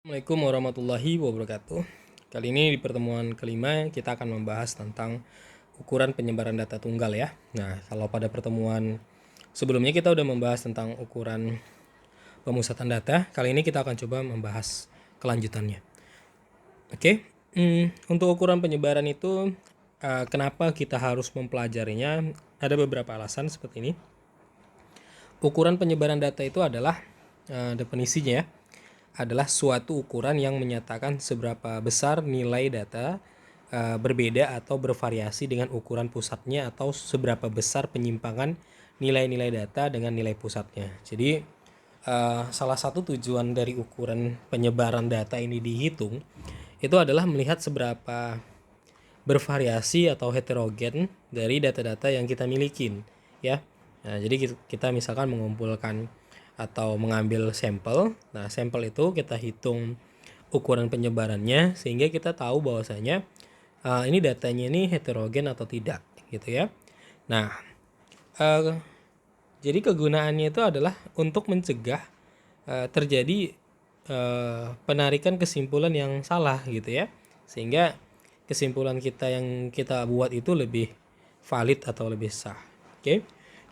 Assalamualaikum warahmatullahi wabarakatuh. Kali ini di pertemuan kelima kita akan membahas tentang ukuran penyebaran data tunggal ya. Nah, kalau pada pertemuan sebelumnya kita udah membahas tentang ukuran pemusatan data, kali ini kita akan coba membahas kelanjutannya. Oke, untuk ukuran penyebaran itu kenapa kita harus mempelajarinya? Ada beberapa alasan seperti ini. Ukuran penyebaran data itu adalah definisinya ya, adalah suatu ukuran yang menyatakan seberapa besar nilai data berbeda atau bervariasi dengan ukuran pusatnya atau seberapa besar penyimpangan nilai-nilai data dengan nilai pusatnya. Jadi salah satu tujuan dari ukuran penyebaran data ini dihitung itu adalah melihat seberapa bervariasi atau heterogen dari data-data yang kita milikin ya. Nah, jadi kita misalkan mengumpulkan atau mengambil sampel. Nah, sampel itu kita hitung ukuran penyebarannya sehingga kita tahu bahwasanya ini datanya ini heterogen atau tidak gitu ya. Nah, jadi kegunaannya itu adalah untuk mencegah terjadi penarikan kesimpulan yang salah gitu ya, sehingga kesimpulan kita yang kita buat itu lebih valid atau lebih sah. Oke,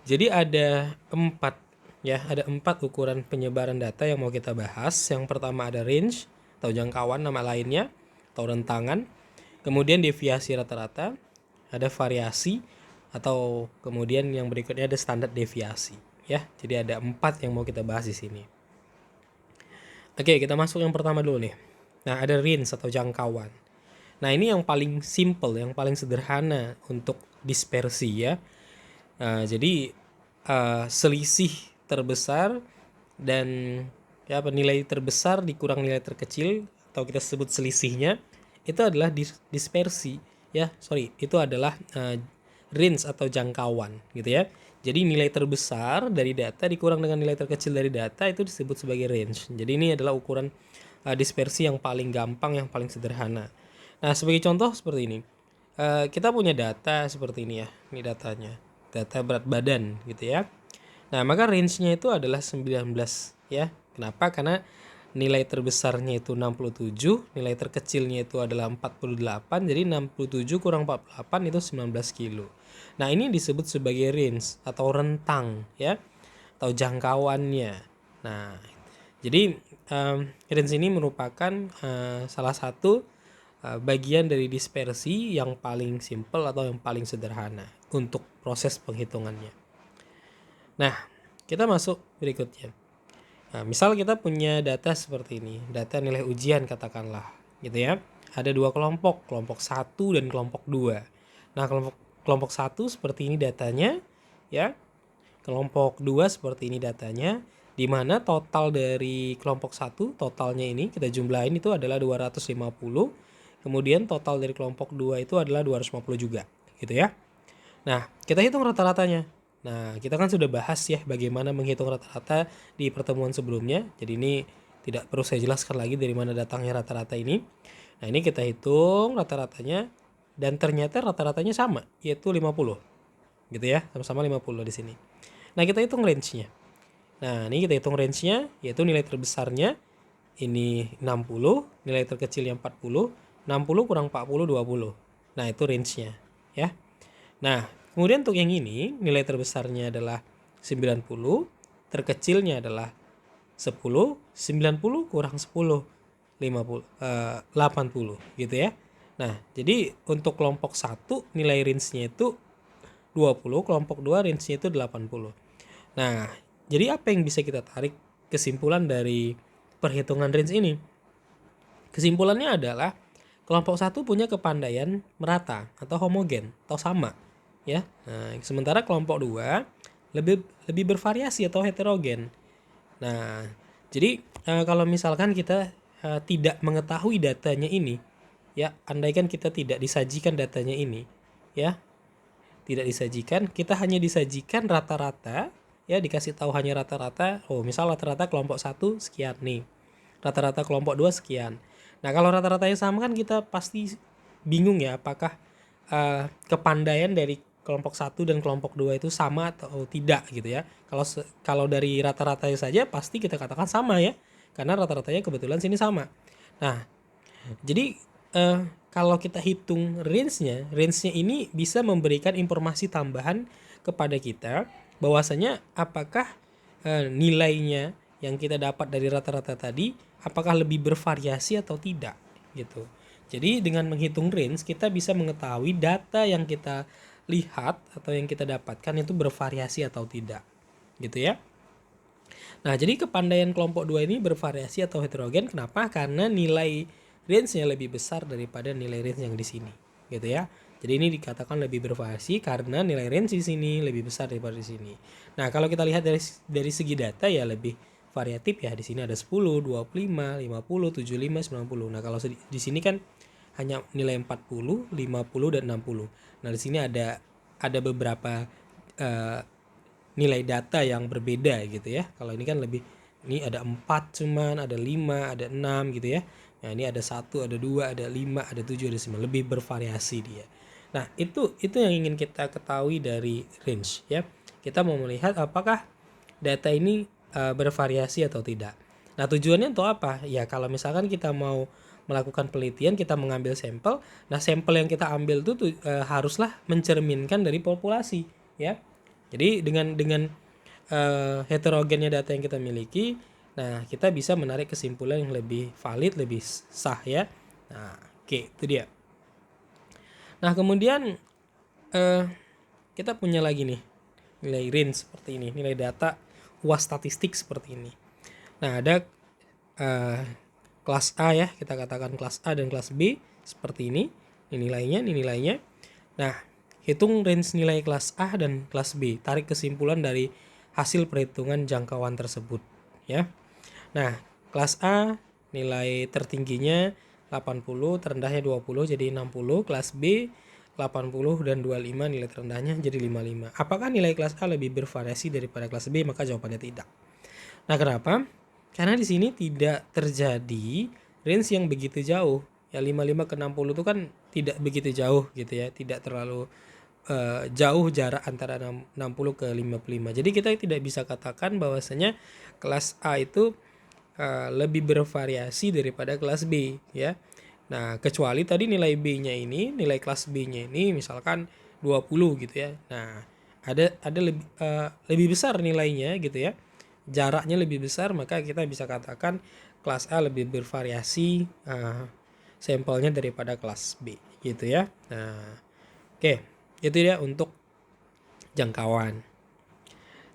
jadi ada empat ukuran penyebaran data yang mau kita bahas. Yang pertama ada range atau jangkauan nama lainnya atau rentangan, kemudian deviasi rata-rata, ada variasi, atau kemudian yang berikutnya ada standar deviasi ya. Jadi ada 4 yang mau kita bahas di sini. Oke, kita masuk yang pertama dulu nih. Nah, ada range atau jangkauan. Nah, ini yang paling simple, yang paling sederhana untuk dispersi ya. Jadi selisih terbesar dan ya nilai terbesar dikurang nilai terkecil atau kita sebut selisihnya itu adalah dispersi ya. Itu adalah range atau jangkauan gitu ya. Jadi nilai terbesar dari data dikurang dengan nilai terkecil dari data itu disebut sebagai range. Jadi ini adalah ukuran dispersi yang paling gampang, yang paling sederhana. Nah, sebagai contoh seperti ini. Kita punya data seperti ini ya. Ini datanya. Data berat badan gitu ya. Nah, maka range-nya itu adalah 19 ya. Kenapa? Karena nilai terbesarnya itu 67, nilai terkecilnya itu adalah 48, jadi 67 kurang 48 itu 19 kilo. Nah, ini disebut sebagai range atau rentang ya, atau jangkauannya. Nah, jadi range ini merupakan salah satu bagian dari dispersi yang paling simple atau yang paling sederhana untuk proses penghitungannya. Nah, kita masuk berikutnya. Nah, misal kita punya data seperti ini, data nilai ujian katakanlah, gitu ya. Ada dua kelompok, kelompok 1 dan kelompok 2. Nah, kelompok 1 seperti ini datanya, ya. Kelompok 2 seperti ini datanya, di mana total dari kelompok 1, totalnya ini kita jumlahin itu adalah 250, kemudian total dari kelompok 2 itu adalah 250 juga, gitu ya. Nah, kita hitung rata-ratanya. Nah, kita kan sudah bahas ya bagaimana menghitung rata-rata di pertemuan sebelumnya. Jadi ini tidak perlu saya jelaskan lagi dari mana datangnya rata-rata ini. Nah, ini kita hitung rata-ratanya dan ternyata rata-ratanya sama, yaitu 50. Gitu ya, sama-sama 50 di sini. Nah, kita hitung range-nya. Nah, ini kita hitung range-nya, yaitu nilai terbesarnya ini 60, nilai terkecilnya 40, 60 kurang 40 20. Nah, itu range-nya ya. Nah, kemudian untuk yang ini nilai terbesarnya adalah 90, terkecilnya adalah 10, 90 kurang 10, 50, 80 gitu ya. Nah, jadi untuk kelompok 1 nilai range-nya itu 20, kelompok 2 range-nya itu 80. Nah, jadi apa yang bisa kita tarik kesimpulan dari perhitungan range ini? Kesimpulannya adalah kelompok 1 punya kepandaian merata atau homogen atau sama ya. Nah, sementara kelompok 2 lebih bervariasi atau heterogen. Nah, jadi kalau misalkan kita tidak mengetahui datanya ini ya, andaikan kita tidak disajikan datanya ini ya, tidak disajikan, kita hanya disajikan rata-rata ya, dikasih tahu hanya rata-rata. Oh, misal rata-rata kelompok 1 sekian nih, rata-rata kelompok 2 sekian. Nah, kalau rata-ratanya sama kan kita pasti bingung ya, apakah kepandaian dari kelompok 1 dan kelompok 2 itu sama atau tidak gitu ya. Kalau dari rata-ratanya saja pasti kita katakan sama ya, karena rata-ratanya kebetulan sini sama. Nah, jadi kalau kita hitung range-nya ini bisa memberikan informasi tambahan kepada kita bahwasanya apakah nilainya yang kita dapat dari rata-rata tadi apakah lebih bervariasi atau tidak gitu. Jadi dengan menghitung range kita bisa mengetahui data yang kita lihat atau yang kita dapatkan itu bervariasi atau tidak gitu ya. Nah, jadi kepandaian kelompok 2 ini bervariasi atau heterogen. Kenapa? Karena nilai range-nya lebih besar daripada nilai range yang di sini, gitu ya. Jadi ini dikatakan lebih bervariasi karena nilai range di sini lebih besar daripada di sini. Nah, kalau kita lihat dari segi data ya lebih variatif ya. Di sini ada 10, 25, 50, 75, 90. Nah, kalau di sini kan hanya nilai 40, 50 dan 60. Nah, di sini ada beberapa nilai data yang berbeda gitu ya. Kalau ini kan lebih, ini ada 4 cuman, ada 5, ada 6 gitu ya. Nah, ini ada 1, ada 2, ada 5, ada 7, ada 9, lebih bervariasi dia. Nah, itu yang ingin kita ketahui dari range ya. Kita mau melihat apakah data ini bervariasi atau tidak. Nah, tujuannya untuk apa? Ya, kalau misalkan kita mau melakukan penelitian, kita mengambil sampel. Nah, sampel yang kita ambil itu haruslah mencerminkan dari populasi ya. Jadi dengan heterogennya data yang kita miliki, nah kita bisa menarik kesimpulan yang lebih valid, lebih sah ya. Nah, oke, itu dia. Nah, kemudian kita punya lagi nih nilai range seperti ini, nilai data UAS statistik seperti ini. Nah, ada kelas A ya, kita katakan kelas A dan kelas B seperti ini. Ini nilainya. Nah, hitung range nilai kelas A dan kelas B, tarik kesimpulan dari hasil perhitungan jangkauan tersebut ya. Nah, kelas A nilai tertingginya 80, terendahnya 20 jadi 60, kelas B 80 dan 25 nilai terendahnya jadi 55. Apakah nilai kelas A lebih bervariasi daripada kelas B? Maka jawabannya tidak. Nah, kenapa? Karena di sini tidak terjadi range yang begitu jauh. Ya 55 ke 60 itu kan tidak begitu jauh gitu ya, tidak terlalu jauh jarak antara 60 ke 55. Jadi kita tidak bisa katakan bahwasanya kelas A itu lebih bervariasi daripada kelas B ya. Nah, kecuali tadi nilai B-nya ini, nilai kelas B-nya ini misalkan 20 gitu ya. Nah, ada lebih besar nilainya gitu ya. Jaraknya lebih besar, maka kita bisa katakan kelas A lebih bervariasi sampelnya daripada kelas B gitu ya. Nah, oke. Itu dia untuk jangkauan.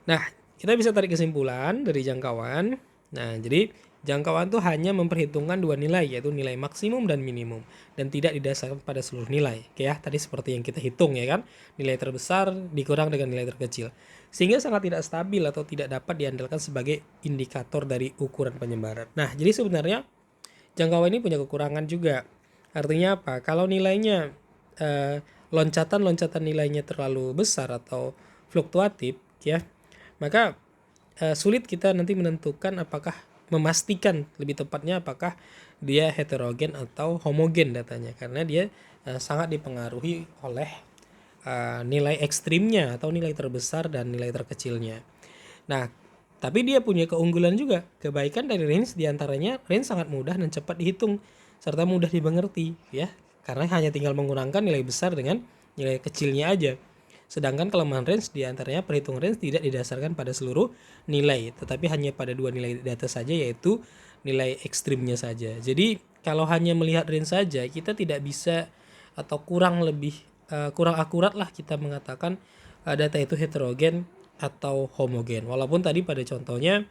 Nah, kita bisa tarik kesimpulan dari jangkauan. Nah, jadi jangkauan itu hanya memperhitungkan dua nilai, yaitu nilai maksimum dan minimum, dan tidak didasarkan pada seluruh nilai. Oke ya, tadi seperti yang kita hitung ya kan, nilai terbesar dikurang dengan nilai terkecil, sehingga sangat tidak stabil atau tidak dapat diandalkan sebagai indikator dari ukuran penyebaran. Nah, jadi sebenarnya jangkauan ini punya kekurangan juga. Artinya apa? Kalau nilainya loncatan nilainya terlalu besar atau fluktuatif ya, maka sulit kita nanti menentukan apakah, memastikan lebih tepatnya apakah dia heterogen atau homogen datanya, karena dia sangat dipengaruhi oleh nilai ekstrimnya atau nilai terbesar dan nilai terkecilnya. Nah, tapi dia punya keunggulan juga. Kebaikan dari range diantaranya range sangat mudah dan cepat dihitung serta mudah dimengerti ya, karena hanya tinggal mengurangkan nilai besar dengan nilai kecilnya aja. Sedangkan kelemahan range diantaranya perhitungan range tidak didasarkan pada seluruh nilai, tetapi hanya pada dua nilai data saja, yaitu nilai ekstrimnya saja. Jadi kalau hanya melihat range saja, kita tidak bisa atau kurang akurat lah kita mengatakan data itu heterogen atau homogen. Walaupun tadi pada contohnya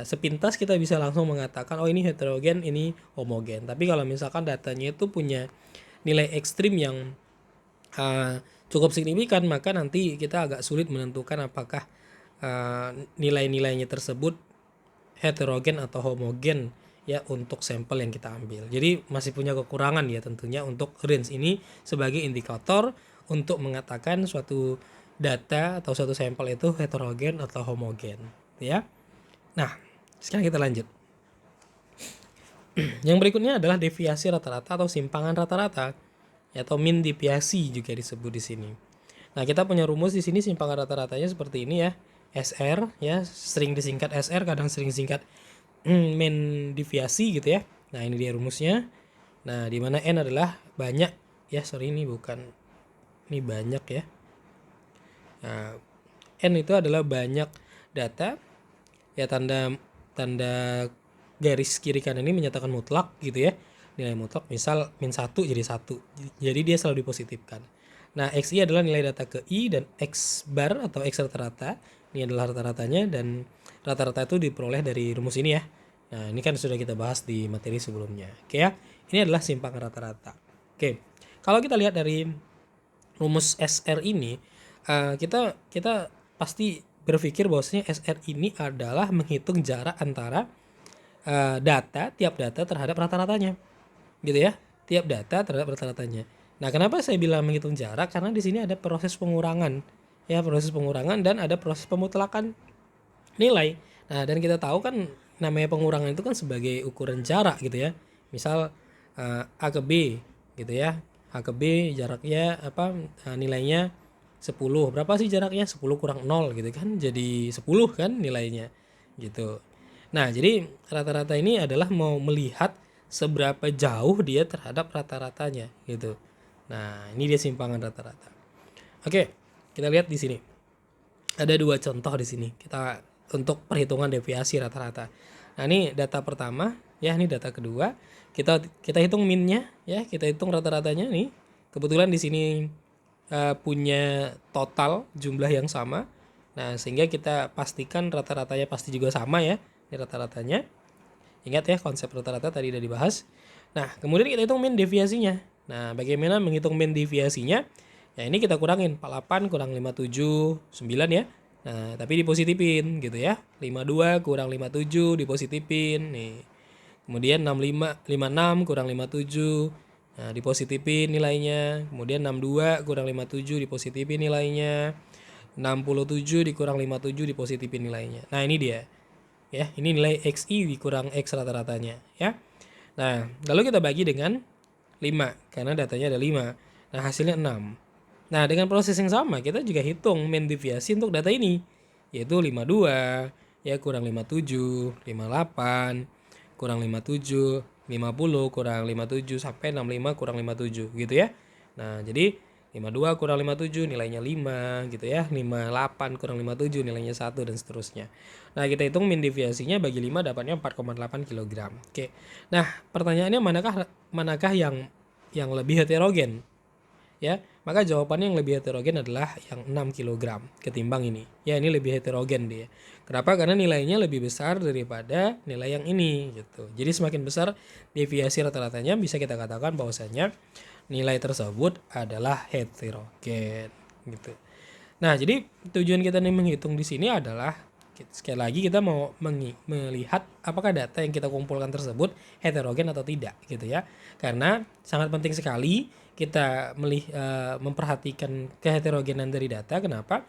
sepintas kita bisa langsung mengatakan oh ini heterogen, ini homogen. Tapi kalau misalkan datanya itu punya nilai ekstrim yang cukup signifikan, maka nanti kita agak sulit menentukan apakah nilai-nilainya tersebut heterogen atau homogen ya untuk sampel yang kita ambil. Jadi masih punya kekurangan ya tentunya untuk range ini sebagai indikator untuk mengatakan suatu data atau suatu sampel itu heterogen atau homogen ya. Nah, sekarang kita lanjut. Yang berikutnya adalah deviasi rata-rata atau simpangan rata-rata atau mean deviasi juga disebut di sini. Nah, kita punya rumus di sini simpangan rata-ratanya seperti ini ya. SR ya, sering disingkat SR, kadang sering disingkat min deviasi gitu ya. Nah, ini dia rumusnya. Nah, di mana N adalah banyak ya, sorry ini bukan, ini banyak ya. Nah, N itu adalah banyak data ya, tanda tanda garis kiri kanan ini menyatakan mutlak gitu ya. Nilai mutlak misal -1 jadi 1. Jadi dia selalu dipositifkan. Nah, XI adalah nilai data ke I, dan X bar atau X rata-rata ini adalah rata-ratanya, dan rata-rata itu diperoleh dari rumus ini ya. Nah, ini kan sudah kita bahas di materi sebelumnya. Oke ya. Ini adalah simpangan rata-rata. Oke. Kalau kita lihat dari rumus SR ini, kita pasti berpikir bahwasanya SR ini adalah menghitung jarak antara tiap data terhadap rata-ratanya, gitu ya. Tiap data terhadap rata-ratanya. Nah, kenapa saya bilang menghitung jarak? Karena di sini ada proses pengurangan, ya, proses pengurangan, dan ada proses pemutlakan nilai. Nah, dan kita tahu kan namanya pengurangan itu kan sebagai ukuran jarak gitu ya. Misal A ke B gitu ya. A ke B jaraknya nilainya 10. Berapa sih jaraknya? 10 kurang 0 gitu kan. Jadi 10 kan nilainya gitu. Nah, jadi rata-rata ini adalah mau melihat seberapa jauh dia terhadap rata-ratanya gitu. Nah, ini dia simpangan rata-rata. Oke, kita lihat di sini. Ada dua contoh di sini. Kita untuk perhitungan deviasi rata-rata. Nah, ini data pertama, ya, ini data kedua. Kita hitung minnya, ya, kita hitung rata-ratanya nih. Kebetulan di sini punya total jumlah yang sama. Nah, sehingga kita pastikan rata-ratanya pasti juga sama ya. Ini rata-ratanya. Ingat ya, konsep rata-rata tadi udah dibahas. Nah, kemudian kita hitung min deviasinya. Nah, bagaimana menghitung min deviasinya? Ya, ini kita kurangin 48 kurang 57, 9 ya. Nah, tapi dipositifin gitu ya. 52 kurang 57 dipositifin nih. Kemudian 56 kurang 57. Nah, dipositifin nilainya. Kemudian 62 kurang 57 dipositifin nilainya. 67 dikurang 57 dipositifin nilainya. Nah, ini dia. Ya, ini nilai XI dikurang X rata-ratanya ya. Nah, lalu kita bagi dengan 5 karena datanya ada 5. Nah, hasilnya 6. Nah, dengan proses yang sama kita juga hitung min deviasi untuk data ini, yaitu 52 ya kurang 57, 58 kurang 57, 50 kurang 57 sampai 65 kurang 57 gitu ya. Nah, jadi 52 kurang 57 nilainya 5 gitu ya. 58 kurang 57 nilainya 1 dan seterusnya. Nah, kita hitung min deviasinya bagi 5 dapatnya 4,8 kg. Oke. Nah, pertanyaannya manakah yang lebih heterogen? Ya, maka jawabannya yang lebih heterogen adalah yang 6 kg ketimbang ini. Ya, ini lebih heterogen dia. Kenapa? Karena nilainya lebih besar daripada nilai yang ini gitu. Jadi semakin besar deviasi rata-ratanya, bisa kita katakan bahwasanya nilai tersebut adalah heterogen gitu. Nah, jadi tujuan kita nih menghitung di sini adalah sekali lagi kita mau melihat apakah data yang kita kumpulkan tersebut heterogen atau tidak gitu ya. Karena sangat penting sekali kita memperhatikan keheterogenan dari data. Kenapa?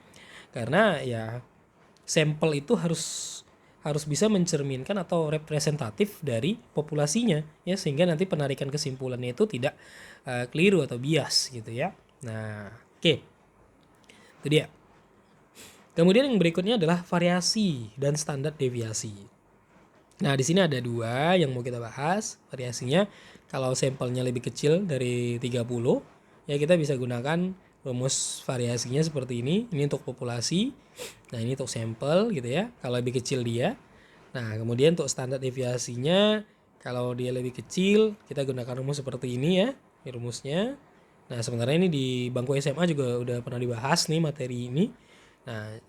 Karena ya sampel itu harus bisa mencerminkan atau representatif dari populasinya ya, sehingga nanti penarikan kesimpulannya itu tidak keliru atau bias gitu ya. Nah, oke. Itu dia. Kemudian yang berikutnya adalah variasi dan standar deviasi. Nah, di sini ada dua yang mau kita bahas. Variasinya kalau sampelnya lebih kecil dari 30, ya kita bisa gunakan rumus variasinya seperti ini. Ini untuk populasi. Nah, ini untuk sampel gitu ya. Kalau lebih kecil dia. Nah, kemudian untuk standar deviasinya kalau dia lebih kecil, kita gunakan rumus seperti ini ya. Ini rumusnya. Nah, sebenarnya ini di bangku SMA juga udah pernah dibahas nih materi ini. Nah,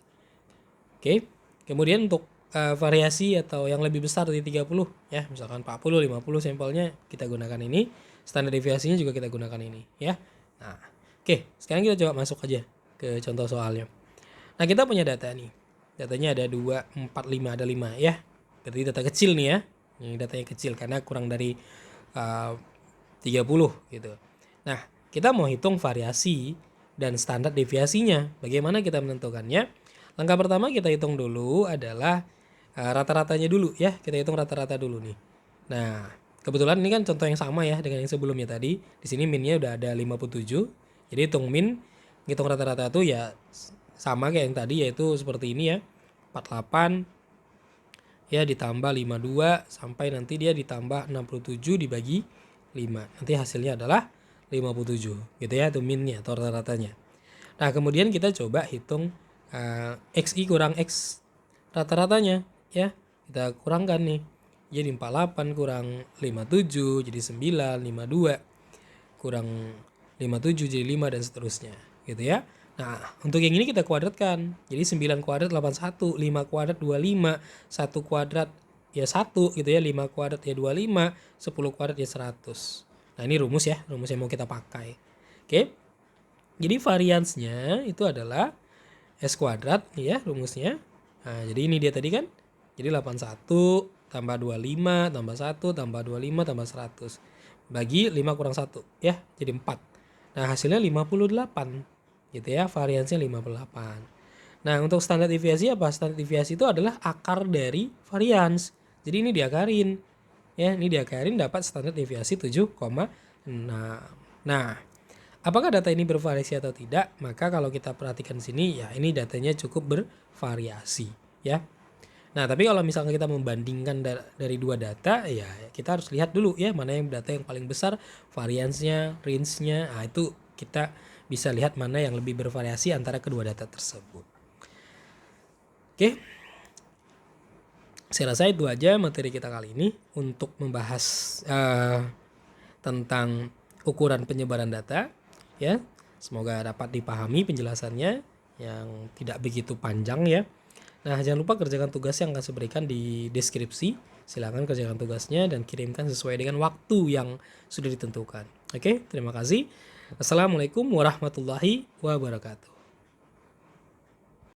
oke. Kemudian untuk variasi atau yang lebih besar dari 30 ya, misalkan 40, 50 sampelnya kita gunakan ini. Standar deviasinya juga kita gunakan ini ya. Nah, oke, sekarang kita coba masuk aja ke contoh soalnya. Nah, kita punya data nih. Datanya ada 2, 4, 5, ada 5 ya. Berarti data kecil nih ya. Ini datanya kecil karena kurang dari 30 gitu. Nah, kita mau hitung variasi dan standar deviasinya. Bagaimana kita menentukannya? Langkah pertama kita hitung dulu adalah rata-ratanya dulu ya. Kita hitung rata-rata dulu nih. Nah, kebetulan ini kan contoh yang sama ya dengan yang sebelumnya tadi. Di sini minnya udah ada 57. Jadi hitung rata-rata itu ya sama kayak yang tadi, yaitu seperti ini ya. 48 ya ditambah 52 sampai nanti dia ditambah 67 dibagi 5. Nanti hasilnya adalah 57 gitu ya, itu minnya atau rata-ratanya. Nah kemudian kita coba hitung XI kurang X rata-ratanya ya. Kita kurangkan nih. Jadi 48 kurang 57 jadi 9, 52 kurang 57 jadi 5 dan seterusnya gitu ya. Nah, untuk yang ini kita kuadratkan. Jadi 9 kuadrat 81, 5 kuadrat 25, 1 kuadrat ya 1 gitu ya, 5 kuadrat ya 25, 10 kuadrat ya 100. Nah, ini rumus ya, rumus yang mau kita pakai. Oke. Jadi variansnya itu adalah S kuadrat ya rumusnya. Nah, jadi ini dia tadi kan. Jadi 81 tambah 25 tambah 1 tambah 25 tambah 100 bagi 5 kurang 1 ya, jadi 4. Nah, hasilnya 58 gitu ya, variansnya 58. Nah, untuk standar deviasi apa? Standar deviasi itu adalah akar dari varians. Jadi ini diakarin. Ya, ini diakarin dapat standar deviasi 7,6. Nah, apakah data ini bervariasi atau tidak? Maka kalau kita perhatikan di sini ya ini datanya cukup bervariasi ya. Nah, tapi kalau misalnya kita membandingkan dari dua data ya kita harus lihat dulu ya mana yang data yang paling besar variansnya, range-nya. Nah, itu kita bisa lihat mana yang lebih bervariasi antara kedua data tersebut. Oke. Saya rasa itu aja materi kita kali ini untuk membahas tentang ukuran penyebaran data ya. Semoga dapat dipahami penjelasannya yang tidak begitu panjang ya. Nah, jangan lupa kerjakan tugas yang akan saya berikan di deskripsi. Silakan kerjakan tugasnya dan kirimkan sesuai dengan waktu yang sudah ditentukan. Oke, terima kasih. Assalamualaikum warahmatullahi wabarakatuh.